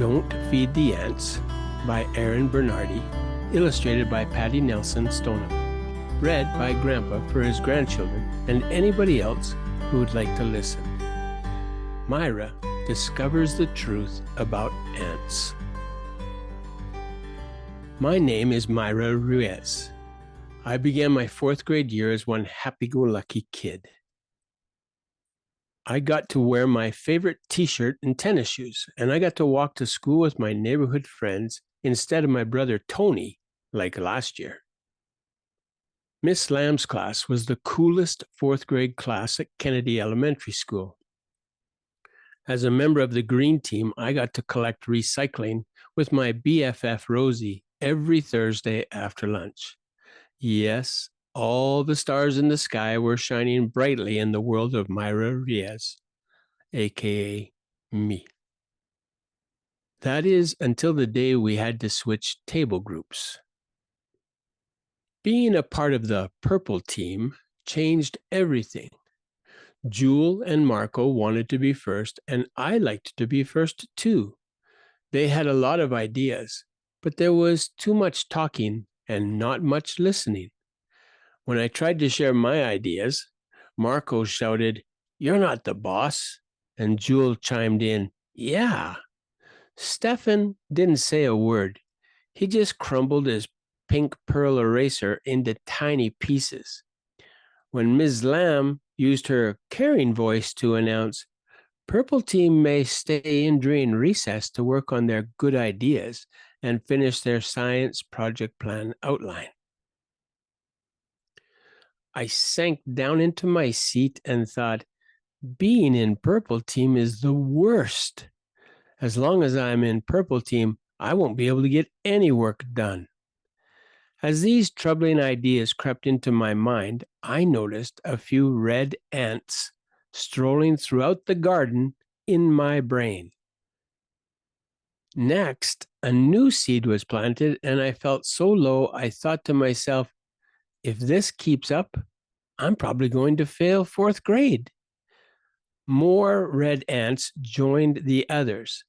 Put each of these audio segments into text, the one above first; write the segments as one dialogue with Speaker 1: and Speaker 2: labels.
Speaker 1: Don't Feed the Ants by Erin Bernardi, illustrated by Patti Nelson Stoneham, read by Grandpa for his grandchildren and anybody else who would like to listen. Myra discovers the truth about ants. My name is Myra Ruiz. I began my 4th grade year as one happy-go-lucky kid. I got to wear my favorite t-shirt and tennis shoes, and I got to walk to school with my neighborhood friends instead of my brother Tony, like last year. Miss Lamb's class was the coolest 4th grade class at Kennedy Elementary School. As a member of the green team, I got to collect recycling with my BFF Rosie every Thursday after lunch. Yes, all the stars in the sky were shining brightly in the world of Myra Ruiz, aka me. That is until the day we had to switch table groups. Being a part of the purple team changed everything. Jewel and Marco wanted to be first, and I liked to be first too. They had a lot of ideas, but there was too much talking and not much listening. When I tried to share my ideas, Marco shouted, "You're not the boss." And Jewel chimed in, "Yeah." Stefan didn't say a word. He just crumbled his pink pearl eraser into tiny pieces. When Ms. Lamb used her caring voice to announce, "Purple team may stay in during recess to work on their good ideas and finish their science project plan outline." I sank down into my seat and thought, being in purple team is the worst. As long as I'm in purple team, I won't be able to get any work done. As these troubling ideas crept into my mind, I noticed a few red ants strolling throughout the garden in my brain. Next, a new seed was planted, and I felt so low I thought to myself, if this keeps up, I'm probably going to fail 4th grade. More red ants joined the others.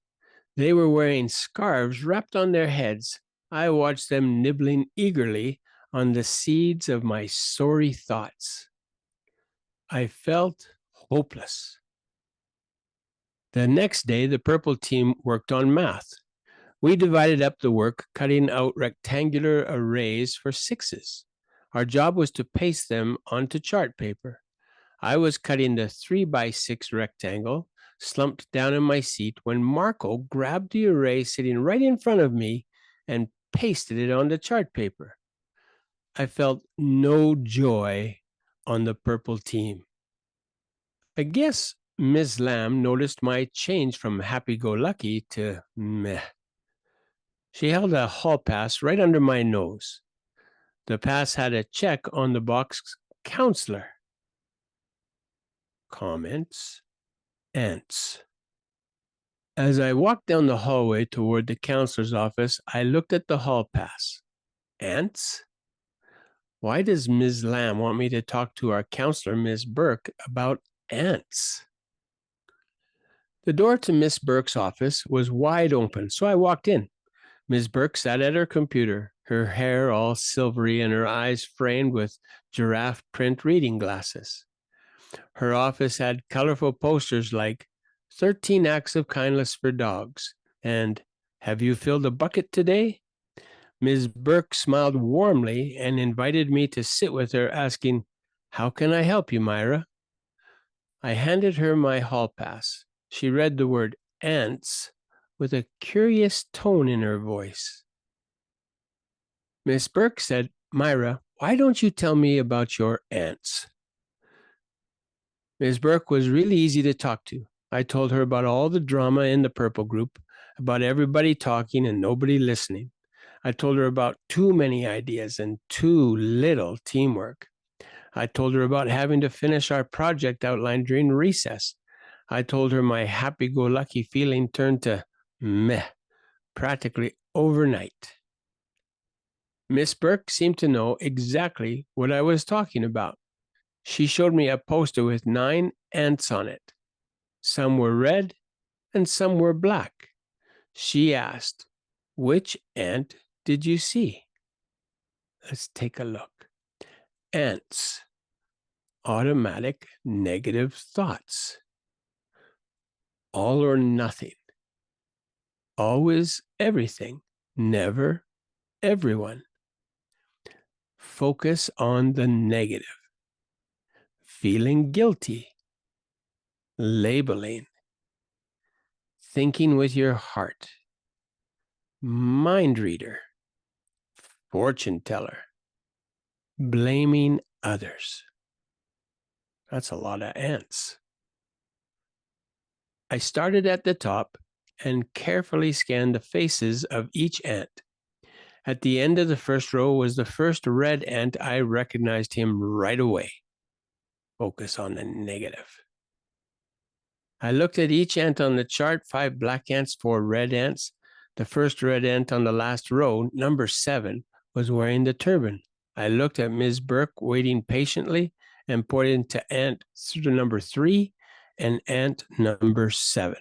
Speaker 1: They were wearing scarves wrapped on their heads. I watched them nibbling eagerly on the seeds of my sorry thoughts. I felt hopeless. The next day, the purple team worked on math. We divided up the work, cutting out rectangular arrays for 6s. Our job was to paste them onto chart paper. I was cutting the 3x6 rectangle, slumped down in my seat, when Marco grabbed the array sitting right in front of me and pasted it onto chart paper. I felt no joy on the purple team. I guess Ms. Lamb noticed my change from happy-go-lucky to meh. She held a hall pass right under my nose. The pass had a check on the box, counselor. Comments, ants. As I walked down the hallway toward the counselor's office, I looked at the hall pass. Ants? Why does Ms. Lamb want me to talk to our counselor, Ms. Burke, about ants? The door to Miss Burke's office was wide open, so I walked in. Ms. Burke sat at her computer, her hair all silvery and her eyes framed with giraffe print reading glasses. Her office had colorful posters like 13 Acts of Kindness for Dogs and "Have you filled a bucket today?" Ms. Burke smiled warmly and invited me to sit with her, asking, "How can I help you, Myra?" I handed her my hall pass. She read the word ants with a curious tone in her voice. Miss Burke said, "Myra, why don't you tell me about your ants?" Ms. Burke was really easy to talk to. I told her about all the drama in the purple group, about everybody talking and nobody listening. I told her about too many ideas and too little teamwork. I told her about having to finish our project outline during recess. I told her my happy-go-lucky feeling turned to meh practically overnight. Miss Burke seemed to know exactly what I was talking about. She showed me a poster with 9 ants on it. Some were red and some were black. She asked, "Which ant did you see?" Let's take a look. Ants. Automatic negative thoughts. All or nothing. Always everything. Never everyone. Focus on the negative. Feeling guilty. Labeling. Thinking with your heart. Mind reader. Fortune teller. Blaming others. That's a lot of ants. I started at the top and carefully scanned the faces of each ant. At the end of the first row was the first red ant. I recognized him right away. Focus on the negative. I looked at each ant on the chart, 5 black ants, 4 red ants. The first red ant on the last row, number 7, was wearing the turban. I looked at Ms. Burke waiting patiently and pointed to ant number 3 and ant number 7.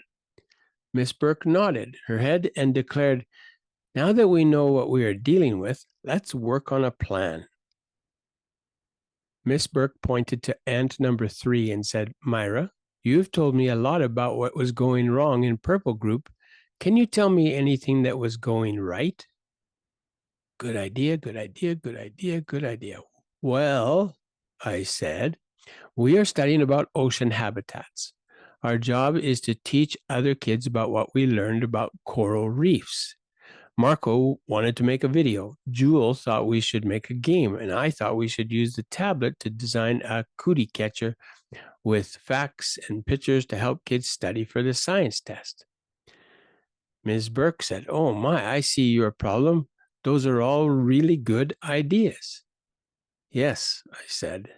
Speaker 1: Miss Burke nodded her head and declared, "Now that we know what we are dealing with, let's work on a plan." Miss Burke pointed to ant number 3 and said, "Myra, you've told me a lot about what was going wrong in Purple Group. Can you tell me anything that was going right?" Good idea, good idea, good idea, good idea. "Well," I said, "we are studying about ocean habitats. Our job is to teach other kids about what we learned about coral reefs. Marco wanted to make a video. Jewel thought we should make a game, and I thought we should use the tablet to design a cootie catcher with facts and pictures to help kids study for the science test." Ms. Burke said, "Oh my, I see your problem. Those are all really good ideas." "Yes," I said.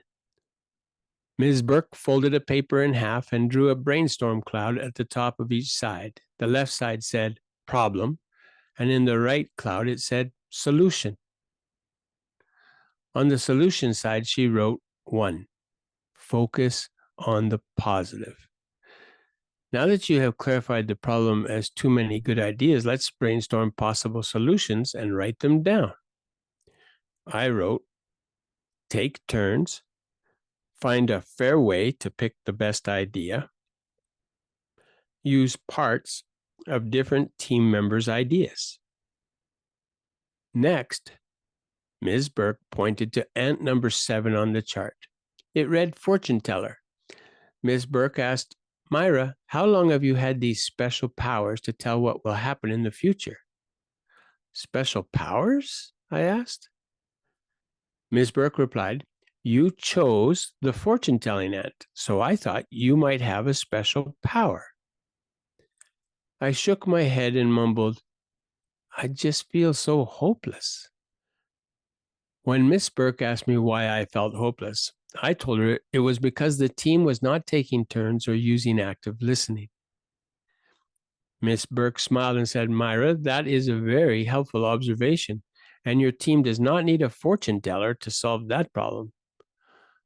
Speaker 1: Ms. Burke folded a paper in half and drew a brainstorm cloud at the top of each side. The left side said problem, and in the right cloud it said solution. On the solution side, she wrote 1. Focus on the positive. Now that you have clarified the problem as too many good ideas, let's brainstorm possible solutions and write them down. I wrote, take turns, find a fair way to pick the best idea, use parts of different team members' ideas. Next, Ms. Burke pointed to ant number 7 on the chart. It read fortune teller. Ms. Burke asked, "Myra, how long have you had these special powers to tell what will happen in the future?" "Special powers?" I asked. Ms. Burke replied, "You chose the fortune-telling ant, so I thought you might have a special power." I shook my head and mumbled, "I just feel so hopeless." When Miss Burke asked me why I felt hopeless, I told her it was because the team was not taking turns or using active listening. Miss Burke smiled and said, "Myra, that is a very helpful observation, and your team does not need a fortune teller to solve that problem."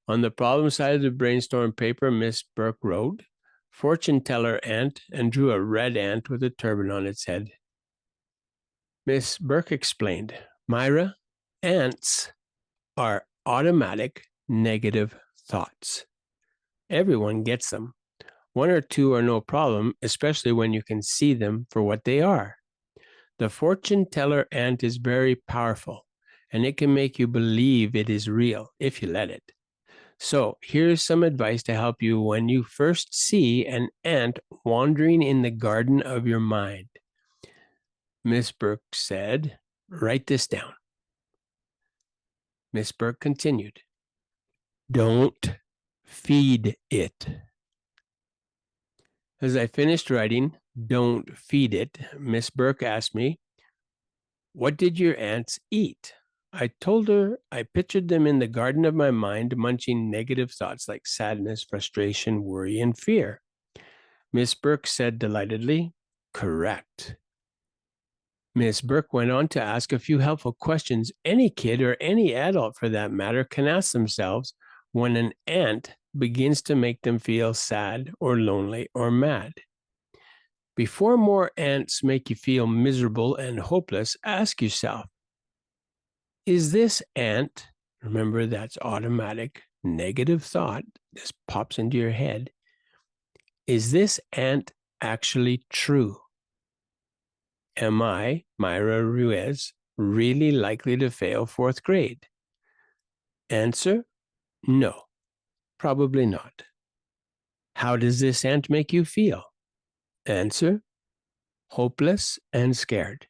Speaker 1: On the problem side of the brainstorm paper, Miss Burke wrote, "Fortune teller ant," and drew a red ant with a turban on its head. Miss Burke explained, "Myra, ants are automatic negative thoughts. Everyone gets them. 1 or 2 are no problem, especially when you can see them for what they are. The fortune teller ant is very powerful, and it can make you believe it is real if you let it. So here's some advice to help you when you first see an ant wandering in the garden of your mind." Miss Burke said, "Write this down." Miss Burke continued, "Don't feed it." As I finished writing, "Don't feed it," Miss Burke asked me, "What did your ants eat?" I told her I pictured them in the garden of my mind munching negative thoughts like sadness, frustration, worry, and fear. Miss Burke said delightedly, "Correct." Miss Burke went on to ask a few helpful questions any kid or any adult for that matter can ask themselves when an ant begins to make them feel sad or lonely or mad. Before more ants make you feel miserable and hopeless, ask yourself, is this ant, remember that's automatic negative thought, this pops into your head, is this ant actually true? Am I, Myra Ruiz, really likely to fail fourth grade? Answer, no, probably not. How does this ant make you feel? Answer, hopeless and scared.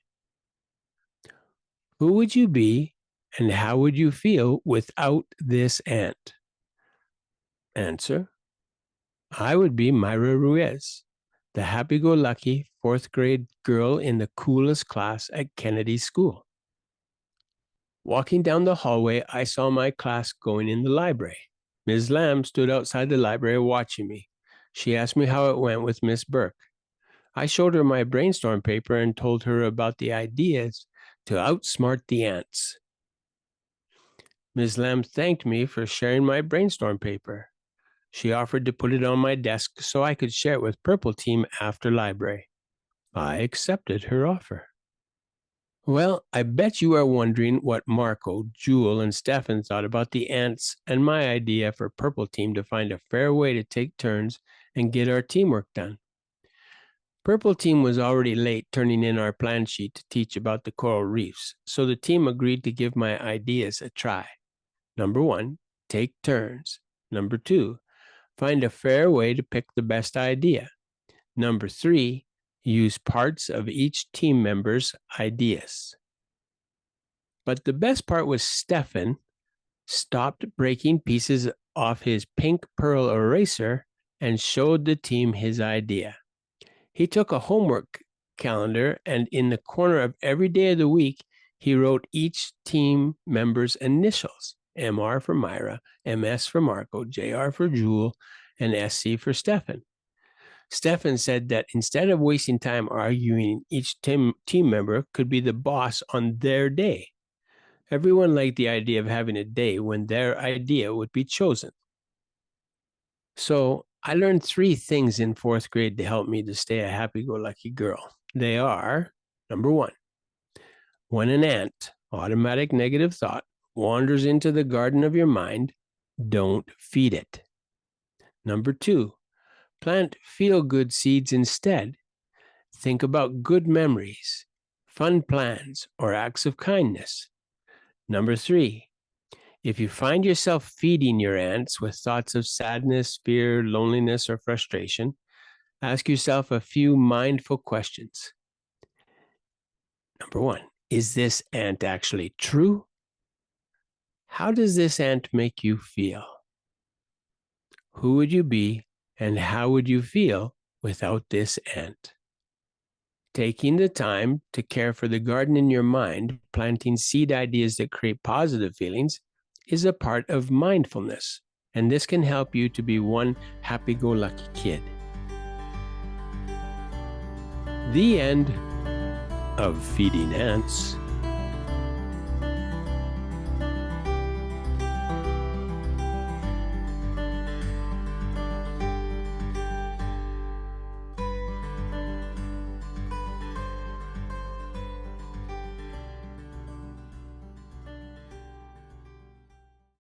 Speaker 1: Who would you be and how would you feel without this ant? Answer, I would be Myra Ruiz, the happy-go-lucky fourth grade girl in the coolest class at Kennedy School. Walking down the hallway, I saw my class going in the library. Ms. Lamb stood outside the library watching me. She asked me how it went with Miss Burke. I showed her my brainstorm paper and told her about the ideas to outsmart the ants. Ms. Lamb thanked me for sharing my brainstorm paper. She offered to put it on my desk so I could share it with Purple Team after library. I accepted her offer. Well, I bet you are wondering what Marco, Jewel, and Stefan thought about the ants and my idea for Purple Team to find a fair way to take turns and get our teamwork done. Purple Team was already late turning in our plan sheet to teach about the coral reefs, so the team agreed to give my ideas a try. Number 1, take turns. Number 2, find a fair way to pick the best idea. Number 3, use parts of each team member's ideas. But the best part was Stefan stopped breaking pieces off his pink pearl eraser and showed the team his idea. He took a homework calendar and in the corner of every day of the week, he wrote each team member's initials, MR for Myra, MS for Marco, JR for Jewel, and SC for Stefan. Stefan said that instead of wasting time arguing, each team member could be the boss on their day. Everyone liked the idea of having a day when their idea would be chosen. So I learned 3 things in fourth grade to help me to stay a happy-go-lucky girl. They are, number 1, when an ant, automatic negative thought, wanders into the garden of your mind, don't feed it. Number 2, plant feel-good seeds instead. Think about good memories, fun plans, or acts of kindness. Number 3, if you find yourself feeding your ants with thoughts of sadness, fear, loneliness, or frustration, ask yourself a few mindful questions. Number 1, is this ant actually true? How does this ant make you feel? Who would you be and how would you feel without this ant? Taking the time to care for the garden in your mind, planting seed ideas that create positive feelings, is a part of mindfulness, and this can help you to be one happy-go-lucky kid. The end of Feeding Ants.